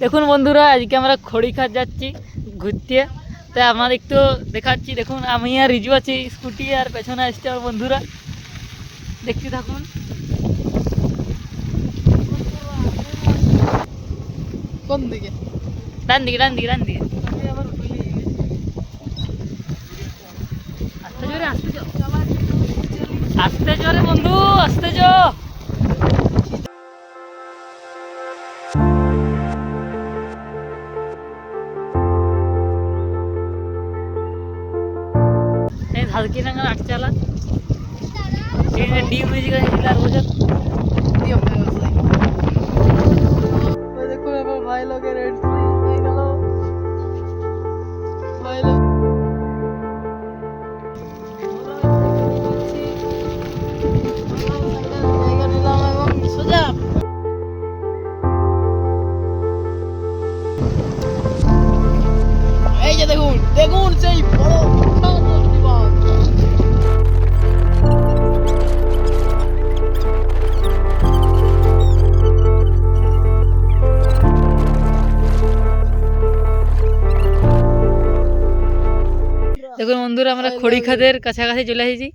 দেখুন বন্ধুরা, আজকে আমরা খড়িখাত যাচ্ছি ঘুরতে। তাই আমার একটু দেখাচ্ছি। দেখুন আমি আর রিজু আছি স্কুটি, আর পেছনে আসছে আমার বন্ধুরা। দেখতে থাকুন। কোন দিকে? ডান দিকে, ডান দিকে, ডান দিকে। আস্তে জোরে, আস্তে জোরে, আস্তে জোরে বন্ধু, আস্তে জো। हल्की रंग आठ चला डी म्यूजिक हिला रोज देखो আমার ভাই লোকের এন্ট্রি হয়ে গেল। ভাই লোক জায়গা নিলাম এবং সোজা এই যে দেখুন দেখুন সেই বড় বিভাগ। দেখুন বন্ধুরা, আমরা খড়িখাতের কাছাকাছি চলে এসেছি।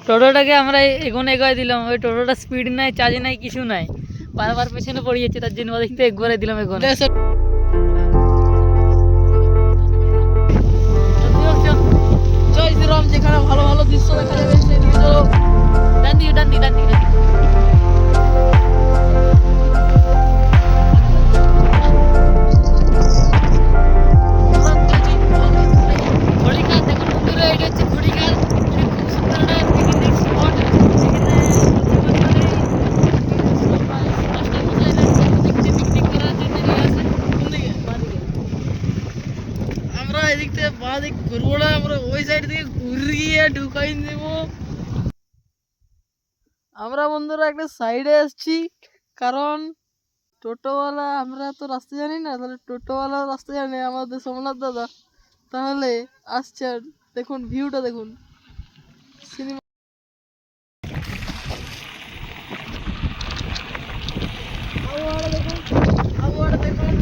টোটোটাকে আমরা এগোয় দিলাম। ওই টোটোটা স্পিড নাই, চার্জ নাই, কিছু নাই, বারবার পেছনে পড়ে যাচ্ছে। তার জন্য দেখতে একবারে দিলাম এগোনে। জয় শ্রীরাম, যেখানে ভালো ভালো দৃশ্য দেখা যাবে সেই দিকে চলো। ডান দিকে, ডান দিকে, ডান দিকে, ডান দিকে। খড়িখাত দেখুন বন্ধুরা, এটা হচ্ছে খড়িখাত। এটা খুব সুন্দর একটা পিকনিক স্পট। পিকনিক করার জন্য নিয়ে আসে। কোন দিকে? আমরা এদিক থেকে বাঁ দিক ঘুরবো না, আমরা ওই সাইড থেকে ঘুরিয়ে ঢুকাই দেব। আমরা বন্ধুরা একটা সাইডে আসছি, কারণ টোটোওয়ালা, আমরা তো রাস্তা জানি না, তাহলে টোটোওয়ালা রাস্তা জানে আমাদের সোমনাথ দাদা, তাহলে আসছে। আর দেখুন ভিউটা দেখুন, সিনেমা। আবহাওয়াটা দেখুন, আবহাওয়াটা দেখুন।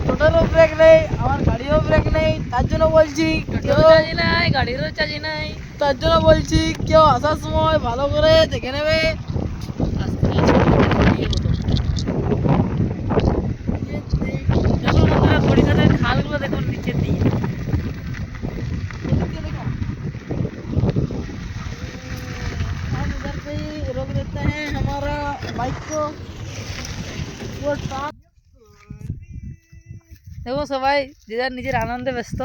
টোটোরও ব্রেক নেই, আমার গাড়িও ব্রেক নেই, তার জন্য বলছি টোটোরও চার্জ নাই, গাড়িরও চার্জ নাই। তার জন্য বলছি কেউ আসার সময় ভালো করে দেখে নেবে। দেখুন বন্ধুরা, খড়িখাতের খালগুলো দেখুন নিচের দিকে। हम इधर पे ही रोक देते हैं हमारा बाइक को। वो ट्रक দেখুন সবাই যে যার নিজের আনন্দে ব্যস্ত।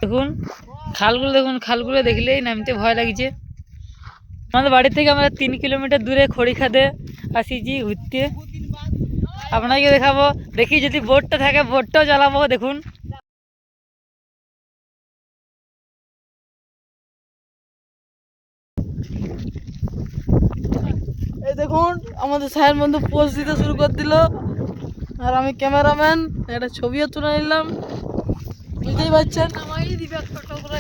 দেখুন খালগুলো, দেখুন খালগুলো দেখলেই নামতে ভয় লাগছে। আমাদের বাড়ি থেকে আমরা 3 কিলোমিটার দূরে খড়িখাতে আসিছি ঘুরতে। আপনাকে দেখাবো, দেখি যদি বোটটা থাকে বোটটাও চালাবো। দেখুন এই দেখুন আমাদের স্যার বন্ধু পোস্ট দিতে শুরু করে দিল, আর আমি ক্যামেরাম্যান, একটা ছবিও তুলে নিলাম। বুঝতেই পারছেন।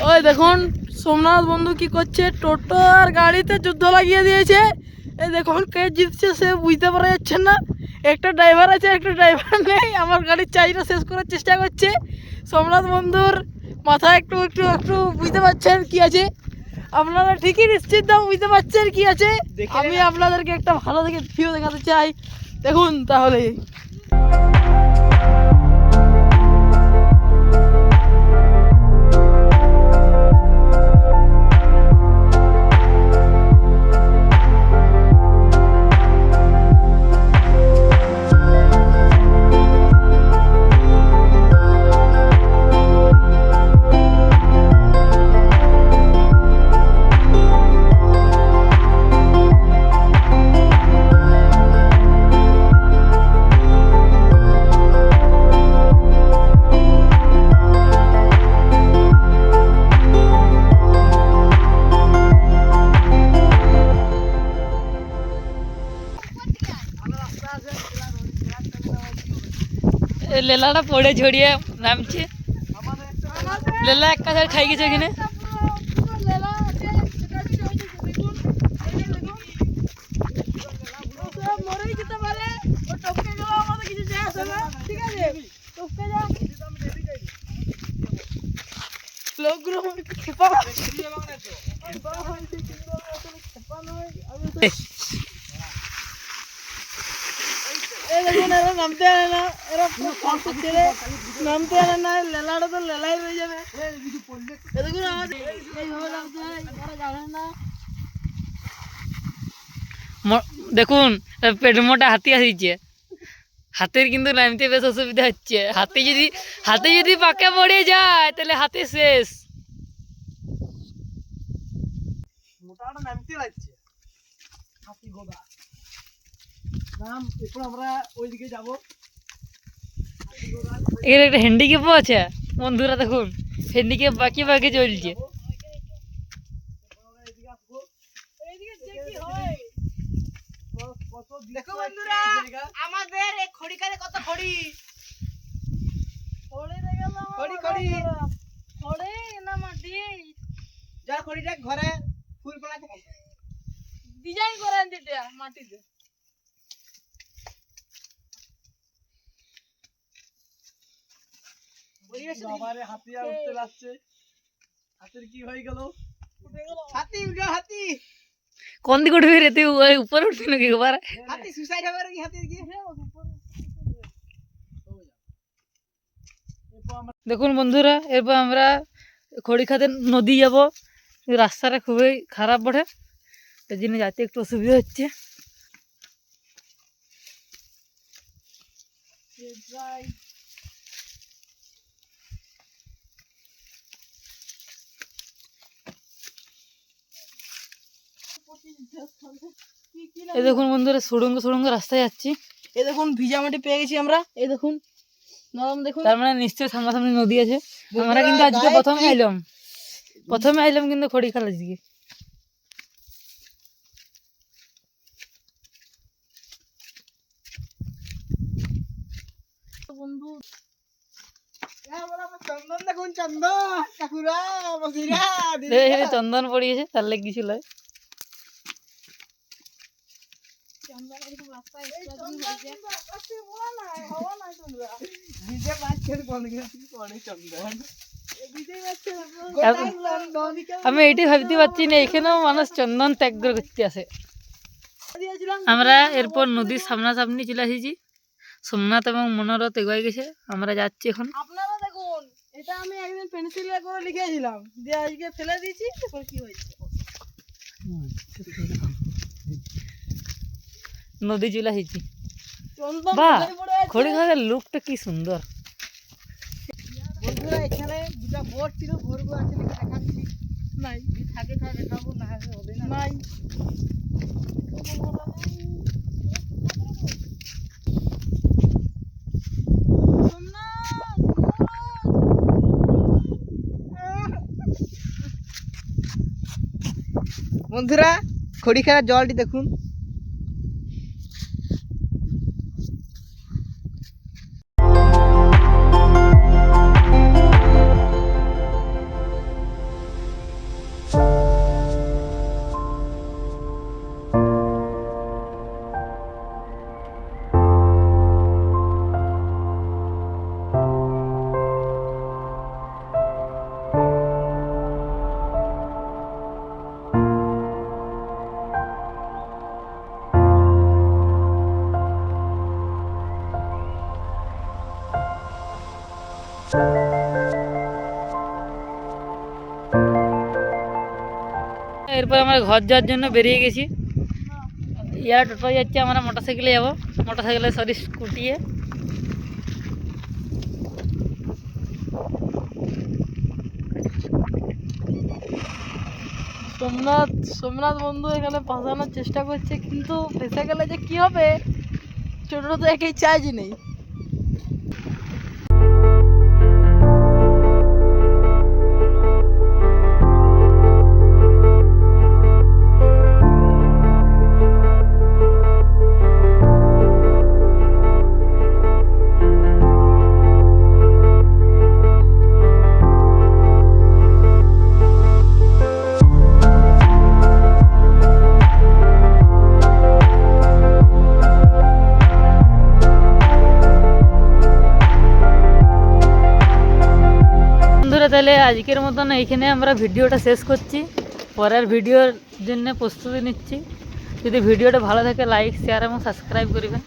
ওই দেখুন সোমনাথ বন্ধু কি করছে, টোটো আর গাড়িতে যুদ্ধ লাগিয়ে দিয়েছে। এই দেখুন কে জিতছে সে বুঝতে পারা যাচ্ছে না। একটা ড্রাইভার আছে, একটা ড্রাইভার নেই। আমার গাড়ির চাবিটা শেষ করার চেষ্টা করছে। সোমনাথ বন্ধুর মাথায় একটু একটু একটু বুঝতে পারছেন কি আছে। আপনারা ঠিকই নিশ্চিত বুঝতে পারছেন কি আছে। আমি আপনাদেরকে একটা ভালো দেখে ভিউ দেখাতে চাই, দেখুন তাহলে। লেলাটা পড়ে ঝরিয়ে নামছে। লেলা এক কাছে খাই গেছে এখানে। নামতে আনে না, এরা পুরো ফাঁসে ছেড়ে নামতে আনে না, লেলাটা তো লেলাই হয়ে যাবে। দেখুন আমাদের এইভাবে নামতে হয়, এরা জানে না। দেখুন পেটের মোটা হাতি আসিছে, হাতের কিন্তু নামতে বেশ অসুবিধা হচ্ছে। হাতে যদি পাকে পড়ে যায় তাহলে হাতে শেষ। মোটাটা নামতে লাগছে হাতি গোদা নাম। এরপর আমরা ওইদিকে যাবো। এর একটা হ্যান্ডিক্যাপও আছে বন্ধুরা, দেখুন হ্যান্ডিক্যাপ বাকি বাকি চলছে। দেখো বন্ধুরা আমাদের এই খড়িকারে কত খড়ি না মাটি, যার খড়িটা ঘরে ফুল বানাতে ডিজাইন করেন যেটা মাটিতে। বাবারে হাতি আর উঠতে লাগছে। হাতির কি হয়ে গেল? হাতি উঠে হাতি কোন দিকে উঠবি রে তুই? ওই উপরে উঠবি নাকি? একবার হাতি সুসাইড হবে নাকি? হাতির কি? দেখুন বন্ধুরা, এরপর আমরা খড়িখাতে নদী যাব। রাস্তাটা খুবই খারাপ বটে, এই জন্য যাতে একটু অসুবিধা হচ্ছে। এই দেখুন বন্ধুরা, সুড়ঙ্গ সুড়ঙ্গ রাস্তায় যাচ্ছি। এই দেখুন ভিজা মাটি পেয়ে গেছি আমরা। এই দেখুন নরম, দেখুন। তার মানে নিশ্চয়ই সামনাসামনি নদী আছে। আমরা কিন্তু আজকে প্রথমে আইলাম কিন্তু খড়িখাল আজকে। বন্ধু চন্দন দেখুন, চন্দন কাকুরা বসিরা চন্দন পড়িয়েছে, তার লেগে কিছু লয়। আমি এইটাই ভাবতে পারছি না, এখানেও মানুষ চন্দন ত্যাগ করতে আসে। আমরা এরপর নদীর সামনাসামনি চলে এসেছি। সোমনাথ এবং মনোরথ এগোয় গেছে, আমরা যাচ্ছি এখন। আপনারা দেখুন, এটা আমি একদিন পেন্সিলে করে লিখেছিলাম, দিয়ে আজকে ফেলে দিয়েছি। দেখুন কি হয়েছে। নদী চলে এসেছি। চন্দন বাহ, কোথায় পড়ে আছে? খড়িখালের লুকটা কি সুন্দর। বন্ধুরা এখানে দুটা বোট ছিল, বোটগুলো আছে নাকি দেখাচ্ছি। নাই, যদি থাকে তাহলে দেখাবো, না হলে হবে না। নাই। বন্ধুরা খড়িখার জলটি দেখুন। এরপর আমরা ঘর যাওয়ার জন্য বেরিয়ে গেছি। ইয়ার টোটো যাচ্ছে, আমরা মোটরসাইকেলে যাবো। মোটরসাইকেলে সরি স্কুটিয়ে। সোমনাথ বন্ধু এখানে ফাঁসানোর চেষ্টা করছে, কিন্তু ফেসে গেলে যে কি হবে, ছোটো তো একেই চার্জ নেই। তাহলে আজকের মতন এইখানে আমরা ভিডিওটা শেষ করছি, পরের ভিডিওর জন্য প্রস্তুতি নিচ্ছি। যদি ভিডিওটা ভালো থাকে লাইক শেয়ার এবং সাবস্ক্রাইব করবেন।